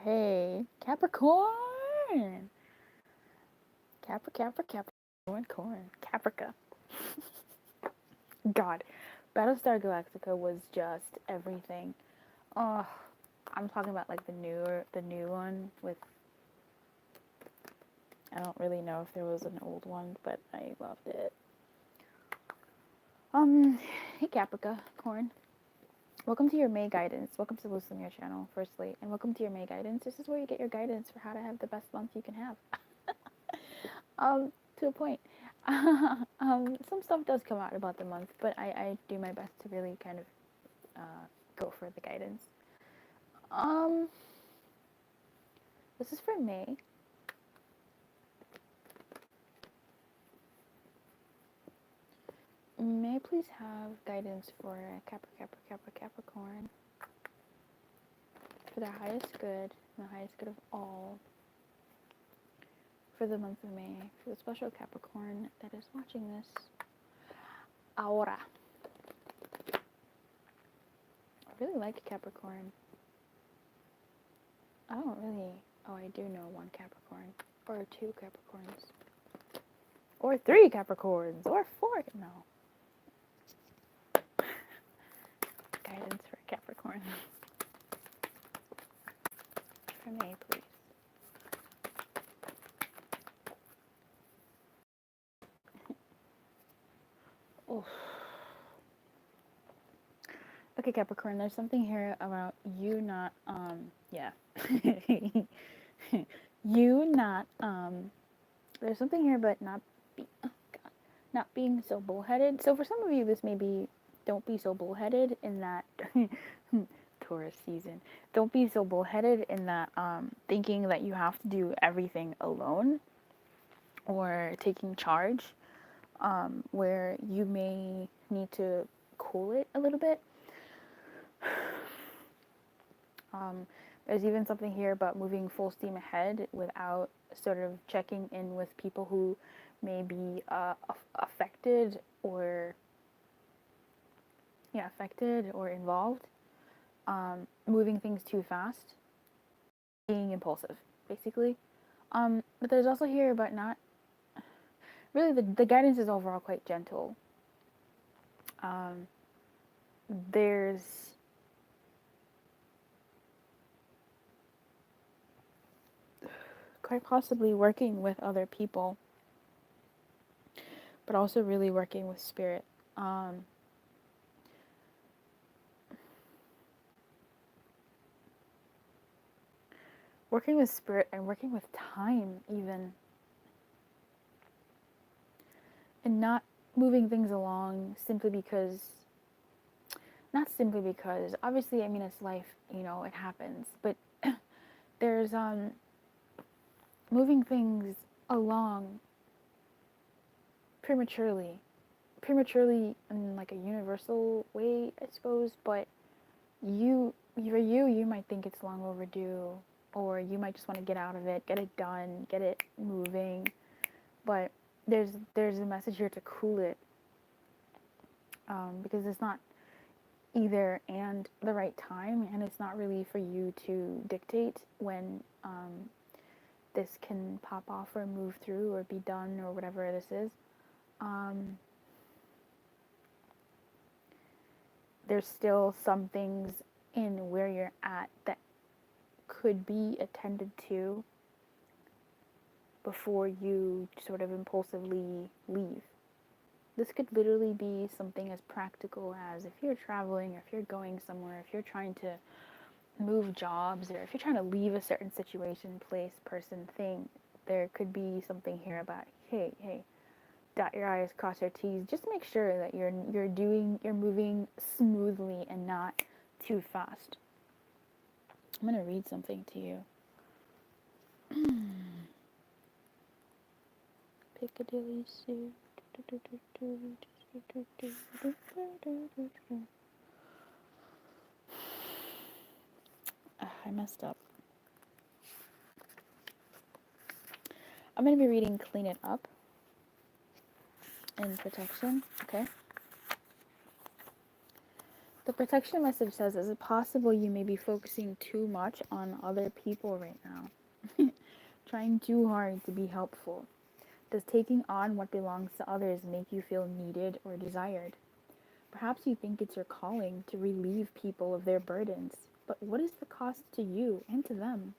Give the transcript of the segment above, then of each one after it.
Hey, Capricorn! Corn. Caprica. God, Battlestar Galactica was just everything. Oh, I'm talking about like the new one with. I don't really know if there was an old one, but I loved it. Um, hey Caprica, Corn. Welcome to your May guidance. Welcome to the Lumiere channel, firstly, and welcome to your May guidance. This is where you get your guidance for how to have the best month you can have. To a point. Some stuff does come out about the month, but I do my best to really kind of go for the guidance. Um, this is for May. May I please have guidance for Capricorn for the highest good, and the highest good of all, for the month of May, for the special Capricorn that is watching this. Ahora. I really like Capricorn. I don't really. Oh, I do know one Capricorn. Or two Capricorns. Or three Capricorns. Or four. No. Guidance for Capricorn. For me, please. Oof. Okay, Capricorn, there's something here about you not, yeah. You not, there's something here about oh God, not being so bullheaded. So for some of you, this may be, don't be so bullheaded in that, Taurus season. Don't be so bullheaded in that, thinking that you have to do everything alone or taking charge, where you may need to cool it a little bit. There's even something here about moving full steam ahead without sort of checking in with people who may be affected or involved. Moving things too fast, being impulsive, basically. But there's also here about not really the guidance is overall quite gentle. There's quite possibly working with other people, but also really working with spirit. Working with spirit and working with time, even. And not moving things along simply because, not simply because, obviously, I mean, it's life, it happens, but there's, moving things along prematurely in like a universal way, I suppose, but you might think it's long overdue, or you might just want to get out of it, get it done, get it moving, but there's a message here to cool it, because it's not either and the right time, and it's not really for you to dictate when this can pop off or move through or be done or whatever this is. There's still some things in where you're at that could be attended to before you sort of impulsively leave. This could literally be something as practical as if you're traveling, or if you're going somewhere, if you're trying to move jobs, or if you're trying to leave a certain situation, place, person, thing. There could be something here about, hey, dot your I's, cross your T's. Just make sure that you're moving smoothly and not too fast. I'm gonna read something to you. Piccadilly suit. I messed up. I'm going to be reading Clean It Up in Protection, okay? The protection message says, is it possible you may be focusing too much on other people right now? Trying too hard to be helpful. Does taking on what belongs to others make you feel needed or desired? Perhaps you think it's your calling to relieve people of their burdens, but what is the cost to you and to them?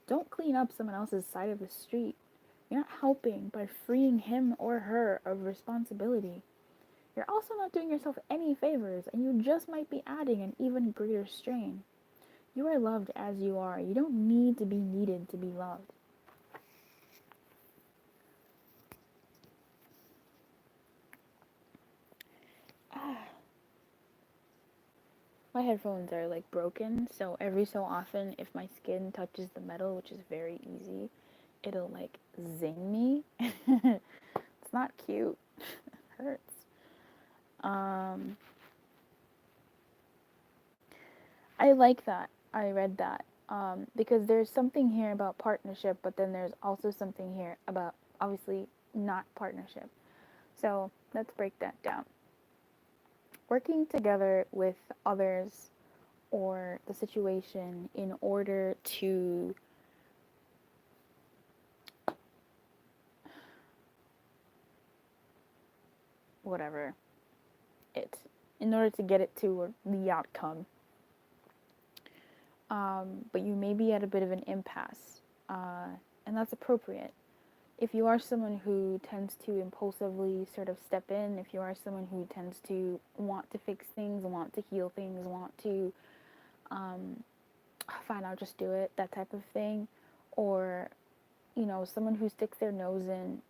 Don't clean up someone else's side of the street. You're not helping by freeing him or her of responsibility. You're also not doing yourself any favors, and you just might be adding an even greater strain. You are loved as you are. You don't need to be needed to be loved. My headphones are like broken, so every so often, if my skin touches the metal, which is very easy, it'll like zing me. It's not cute. It hurts. Um, I like that. I read that. Because there's something here about partnership, but then there's also something here about obviously not partnership. So let's break that down. Working together with others or the situation in order to whatever it, in order to get it to the outcome. But you may be at a bit of an impasse, and that's appropriate. If you are someone who tends to impulsively sort of step in, if you are someone who tends to want to fix things, want to heal things, want to fine, I'll just do it, that type of thing, or someone who sticks their nose in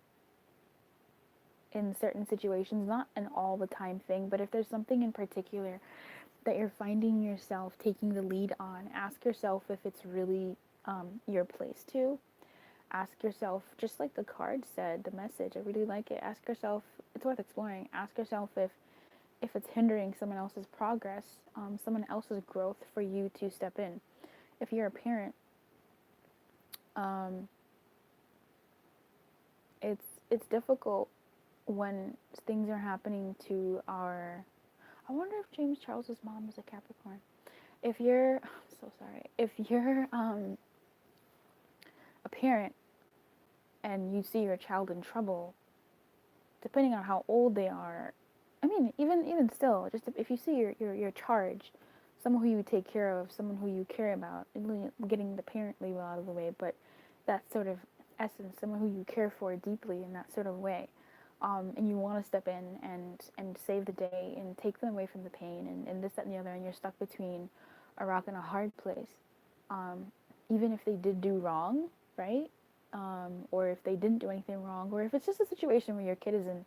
certain situations, not an all the time thing, but if there's something in particular that you're finding yourself taking the lead on, ask yourself if it's really your place to. Ask yourself, just like the card said, the message, I really like it. Ask yourself, it's worth exploring. Ask yourself if it's hindering someone else's progress, someone else's growth for you to step in. If you're a parent, it's difficult when things are happening to our. I wonder if James Charles's mom is a Capricorn. If you're, I'm so sorry. If you're a parent and you see your child in trouble, depending on how old they are, I mean, even still, just if you see your charge, someone who you take care of, someone who you care about, getting the parent label out of the way, but that sort of essence, someone who you care for deeply in that sort of way, and you want to step in and save the day and take them away from the pain and this, that, and the other, and you're stuck between a rock and a hard place, even if they did do wrong, right? Or if they didn't do anything wrong, or if it's just a situation where your kid is in,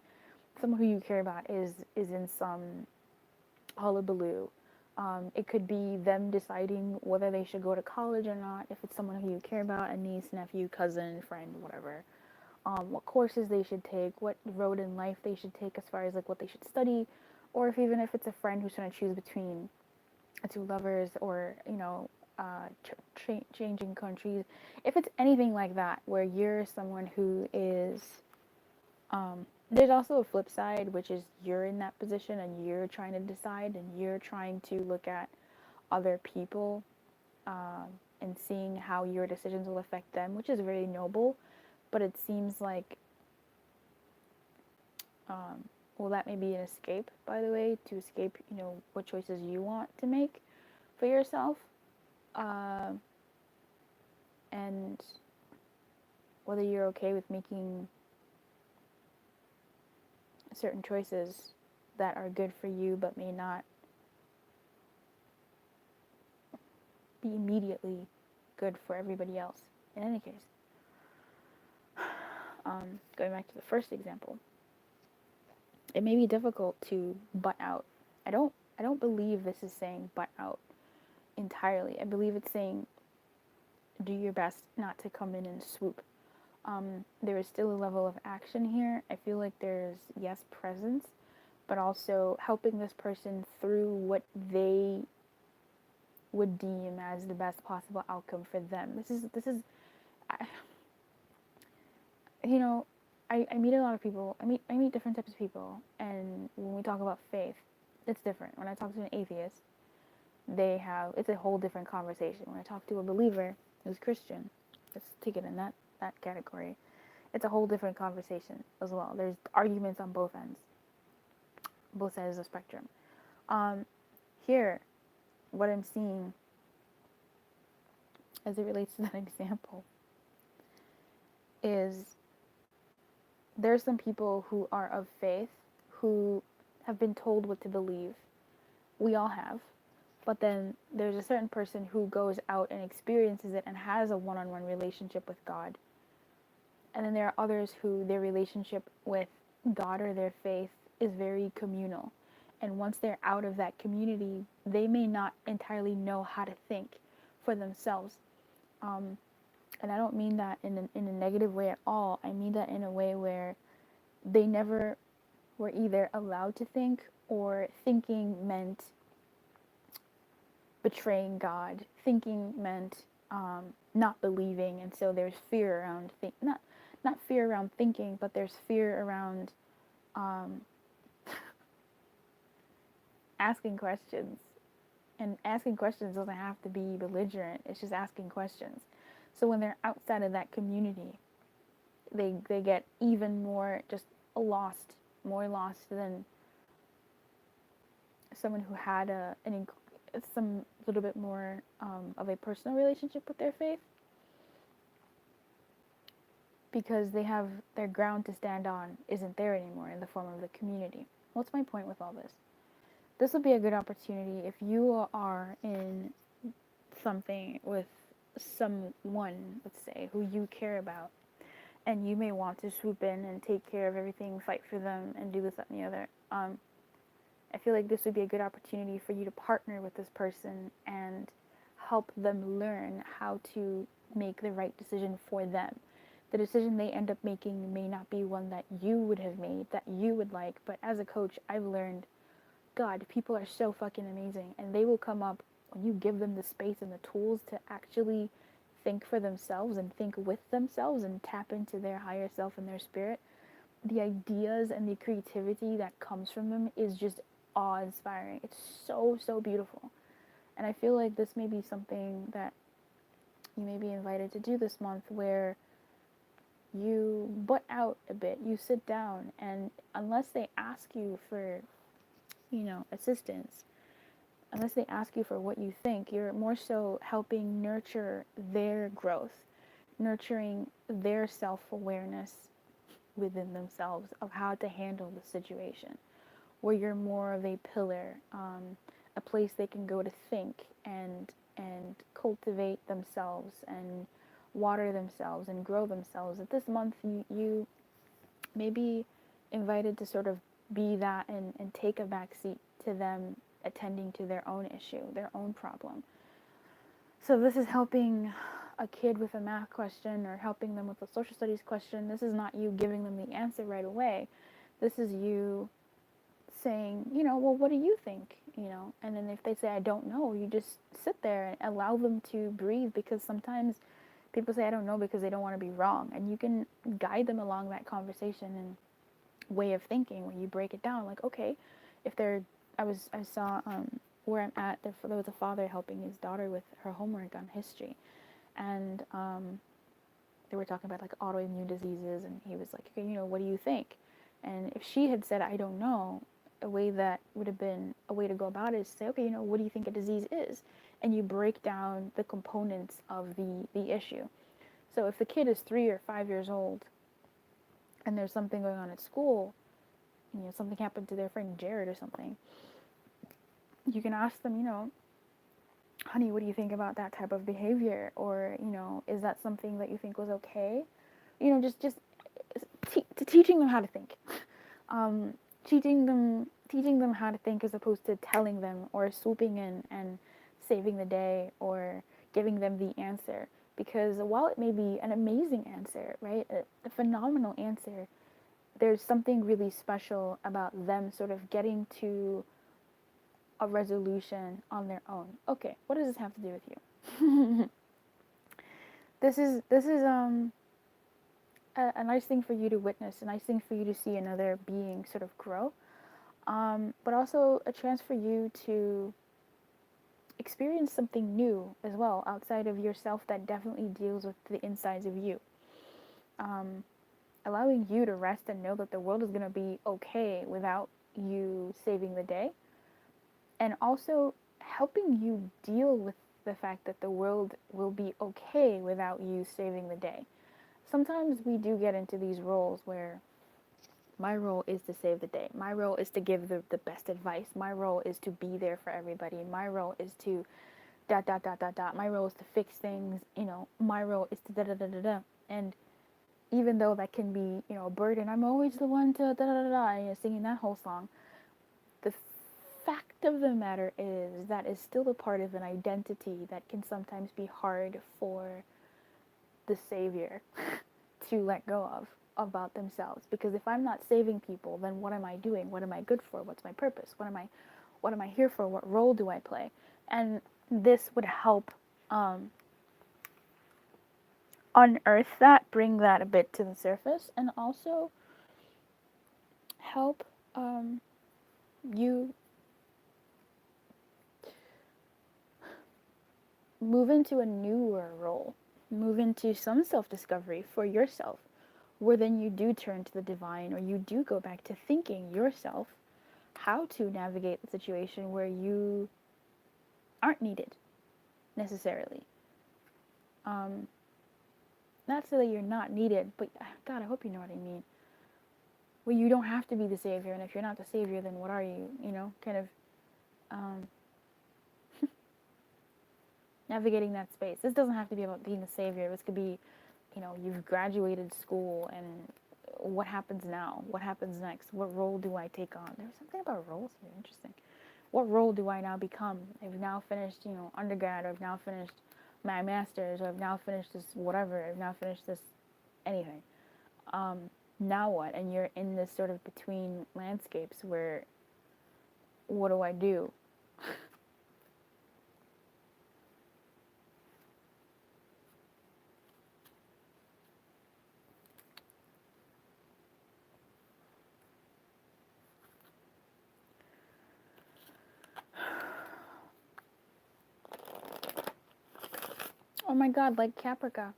someone who you care about is in some hullabaloo. It could be them deciding whether they should go to college or not, if it's someone who you care about, a niece, nephew, cousin, friend, whatever. What courses they should take, what road in life they should take as far as like what they should study, or if it's a friend who's trying to choose between two lovers, or changing countries. If it's anything like that, where you're someone who is, there's also a flip side, which is you're in that position and you're trying to decide and you're trying to look at other people, and seeing how your decisions will affect them, which is very noble. But it seems like, well, that may be an escape, by the way, to escape, what choices you want to make for yourself. And whether you're okay with making certain choices that are good for you but may not be immediately good for everybody else. In any case, going back to the first example, it may be difficult to butt out. I don't believe this is saying butt out entirely. I believe it's saying do your best not to come in and swoop. There is still a level of action here. I feel like there's, yes, presence, but also helping this person through what they would deem as the best possible outcome for them. This is I meet a lot of people. I meet different types of people, and when we talk about faith, it's different. When I talk to an atheist, it's a whole different conversation. When I talk to a believer who's Christian, let's take it in that category, it's a whole different conversation as well. There's arguments on both ends, both sides of the spectrum. Here, what I'm seeing as it relates to that example is there's some people who are of faith who have been told what to believe. We all have. But then there's a certain person who goes out and experiences it and has a one-on-one relationship with God. And then there are others who their relationship with God or their faith is very communal. And once they're out of that community, they may not entirely know how to think for themselves. And I don't mean that in a negative way at all. I mean that in a way where they never were either allowed to think, or thinking meant betraying God. Thinking meant not believing, and so there's fear around not fear around thinking, but there's fear around asking questions. And asking questions doesn't have to be belligerent. It's just asking questions. So when they're outside of that community, they get even more just lost, more lost than someone who had some little bit more of a personal relationship with their faith, because they have their ground to stand on isn't there anymore in the form of the community. What's my point with all this? This will be a good opportunity if you are in something with someone, let's say, who you care about, and you may want to swoop in and take care of everything, fight for them, and do this, that, and the other. I feel like this would be a good opportunity for you to partner with this person and help them learn how to make the right decision for them. The decision they end up making may not be one that you would have made, that you would like, but as a coach, I've learned, God, people are so fucking amazing, and they will come up when you give them the space and the tools to actually think for themselves and think with themselves and tap into their higher self and their spirit. The ideas and the creativity that comes from them is just awe-inspiring. It's so, so beautiful. And I feel like this may be something that you may be invited to do this month, where you butt out a bit, you sit down, and unless they ask you for, assistance, unless they ask you for what you think, you're more so helping nurture their growth, nurturing their self-awareness within themselves of how to handle the situation, where you're more of a pillar, a place they can go to think and cultivate themselves and water themselves and grow themselves. That this month you may be invited to sort of be that and take a back seat to them attending to their own issue, their own problem. So this is helping a kid with a math question or helping them with a social studies question. This is not you giving them the answer right away. This is you saying, well, what do you think? And then if they say, I don't know, you just sit there and allow them to breathe, because sometimes people say, I don't know, because they don't want to be wrong. And you can guide them along that conversation and way of thinking when you break it down. Like, okay, I saw where I'm at, there was a father helping his daughter with her homework on history. And they were talking about like autoimmune diseases, and he was like, okay, what do you think? And if she had said, I don't know, a way that would have been a way to go about it is to say, okay, what do you think a disease is? And you break down the components of the issue. So if the kid is 3 or 5 years old and there's something going on at school, something happened to their friend Jared or something, you can ask them, honey, what do you think about that type of behavior? Or, is that something that you think was okay? Just teaching them how to think. Teaching them how to think, as opposed to telling them or swooping in and saving the day or giving them the answer. Because while it may be an amazing answer, right, a phenomenal answer, there's something really special about them sort of getting to a resolution on their own. Okay, what does this have to do with you? This is a nice thing for you to witness, a nice thing for you to see another being sort of grow. but also a chance for you to experience something new as well outside of yourself that definitely deals with the insides of you. Um, Allowing you to rest and know that the world is going to be okay without you saving the day, and also helping you deal with the fact that the world will be okay without you saving the day. Sometimes we do get into these roles where my role is to save the day. My role is to give the best advice. My role is to be there for everybody. My role is to dot dot dot dot dot. My role is to fix things. My role is to da da da da da. And even though that can be, a burden, I'm always the one to da da da da, singing that whole song. The fact of the matter is that is still a part of an identity that can sometimes be hard for the savior to let go of about themselves. Because if I'm not saving people, then what am I doing? What am I good for? What's my purpose? What am I here for? What role do I play? And this would help unearth that, bring that a bit to the surface, and also help you move into a newer role, move into some self-discovery for yourself, where then you do turn to the divine, or you do go back to thinking yourself how to navigate the situation where you aren't needed necessarily. Not so that you're not needed, but God, I hope you know what I mean. Well, you don't have to be the savior, and if you're not the savior, then what are you? Kind of navigating that space. This doesn't have to be about being the savior. This could be, you've graduated school, and what happens now? What happens next? What role do I take on? There's something about roles here. Interesting. What role do I now become? I've now finished, undergrad, or I've now finished my master's, or I've now finished this whatever. I've now finished this anything. Now what? And you're in this sort of between landscapes where, what do I do? Oh my God, like Caprica.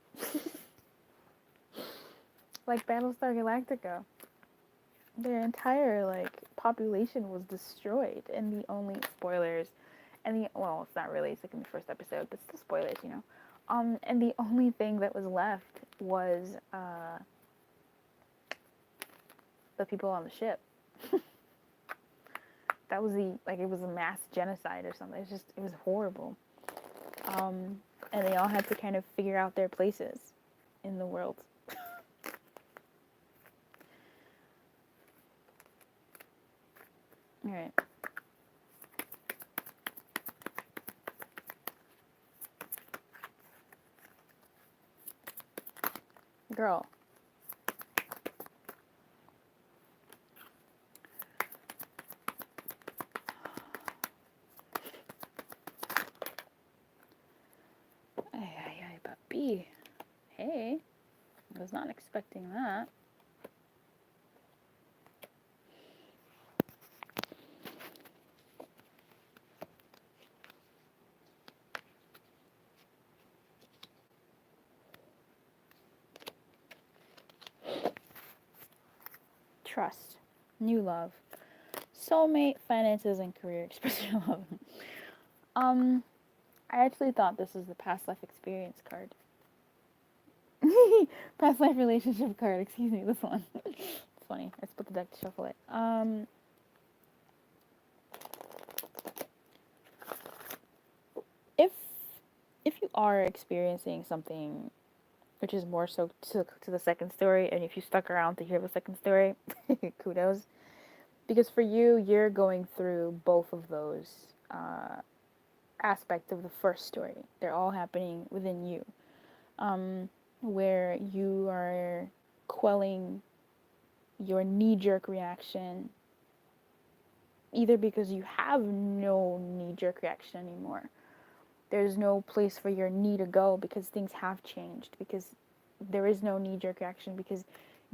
Like Battlestar Galactica. Their entire, population was destroyed, and the only spoilers, well, it's not really, it's like in the first episode, but still spoilers, and the only thing that was left was, the people on the ship. That was it was a mass genocide or something. It was horrible. And they all had to kind of figure out their places in the world. All right. Girl. Ay, papi. Hey. I was not expecting that. Trust. New love. Soulmate, finances, and career expression love. I actually thought this was the past life experience card. Past life relationship card, excuse me, this one. It's funny. I split the deck to shuffle it. If you are experiencing something which is more so to the second story, and if you stuck around to hear the second story, kudos. Because for you, you're going through both of those aspects of the first story. They're all happening within you. Where you are quelling your knee-jerk reaction, either because you have no knee-jerk reaction anymore. There's no place for your knee to go because things have changed, because there is no knee-jerk reaction, because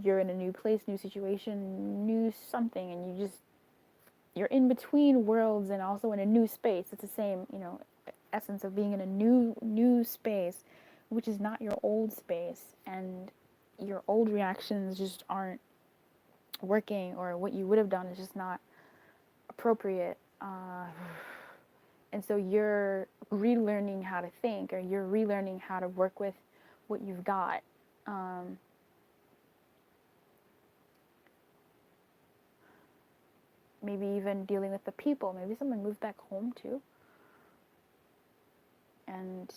you're in a new place, new situation, new something, and you're in between worlds and also in a new space. It's the same, essence of being in a new space, which is not your old space, and your old reactions just aren't working, or what you would have done is just not appropriate. And so you're relearning how to think, or you're relearning how to work with what you've got. Maybe even dealing with the people. Maybe someone moved back home too. And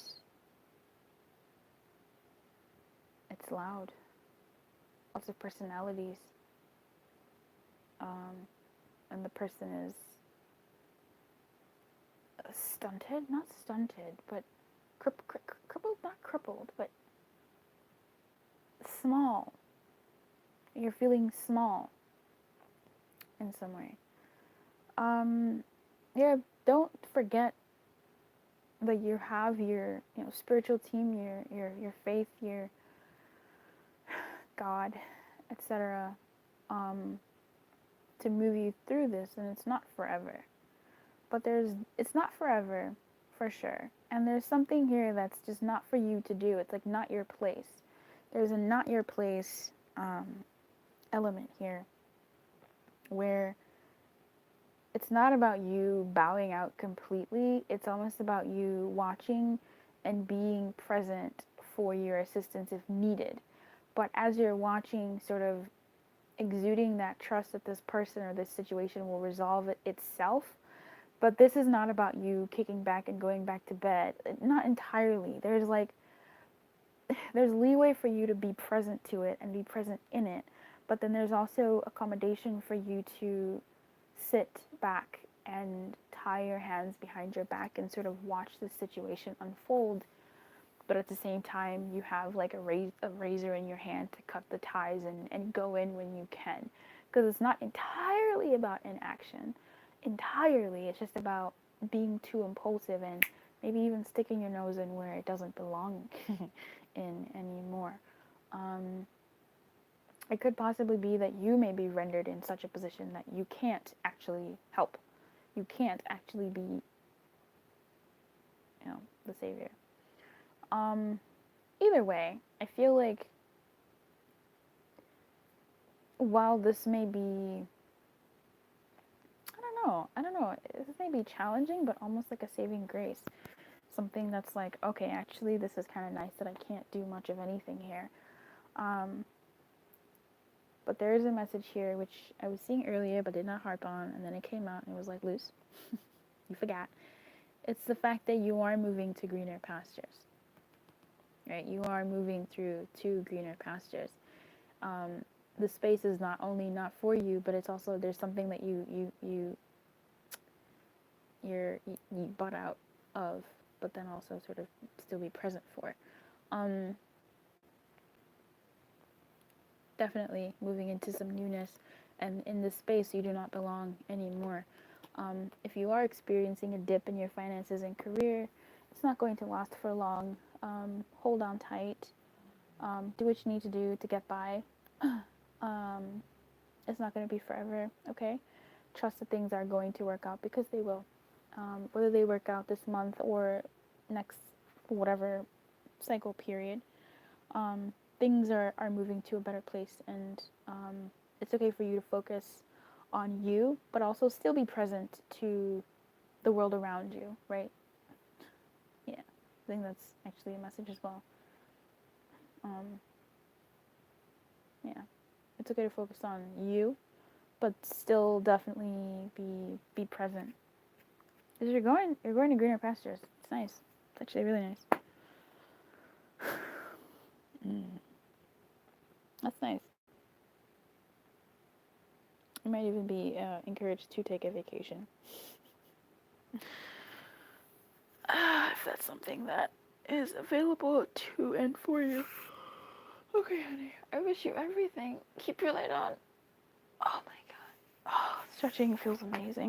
it's loud. Lots of personalities. And the person is stunted? Not stunted, but crippled? Not crippled, but small. You're feeling small in some way. Yeah, don't forget that you have your, spiritual team, your faith, your God, etc., to move you through this, and it's not forever. But it's not forever, for sure. And there's something here that's just not for you to do. It's like not your place. There's a not your place element here, where it's not about you bowing out completely. It's almost about you watching and being present for your assistance if needed. But as you're watching, sort of exuding that trust that this person or this situation will resolve it itself. But this is not about you kicking back and going back to bed. Not entirely. There's leeway for you to be present to it and be present in it. But then there's also accommodation for you to sit back and tie your hands behind your back and sort of watch the situation unfold. But at the same time, you have like a razor in your hand to cut the ties and go in when you can. Because it's not entirely about inaction. Entirely. It's just about being too impulsive and maybe even sticking your nose in where it doesn't belong in anymore. It could possibly be that you may be rendered in such a position that you can't actually help. You can't actually be, the savior. Either way, I feel like while this may be, I don't know, this may be challenging, but almost like a saving grace. Something that's like, okay, actually this is kind of nice that I can't do much of anything here. But there is a message here which I was seeing earlier but did not harp on, and then it came out and it was like, Luce, you forgot. It's the fact that you are moving to greener pastures. Right? You are moving to greener pastures. The space is not only not for you, but it's also, there's something that you butt out of, but then also sort of still be present for. Definitely moving into some newness, and in this space you do not belong anymore. If you are experiencing a dip in your finances and career, it's not going to last for long. Hold on tight. Do what you need to do to get by. It's not going to be forever, okay? Trust that things are going to work out, because they will. Whether they work out this month or next, whatever cycle period, things are moving to a better place, and it's okay for you to focus on you, but also still be present to the world around you, right? Yeah, I think that's actually a message as well. Yeah, it's okay to focus on you, but still definitely be present. Because you're going to greener pastures. It's nice. It's actually really nice. That's nice. You might even be encouraged to take a vacation. If that's something that is available to and for you. Okay, honey. I wish you everything. Keep your light on. Oh my god. Oh, stretching feels amazing.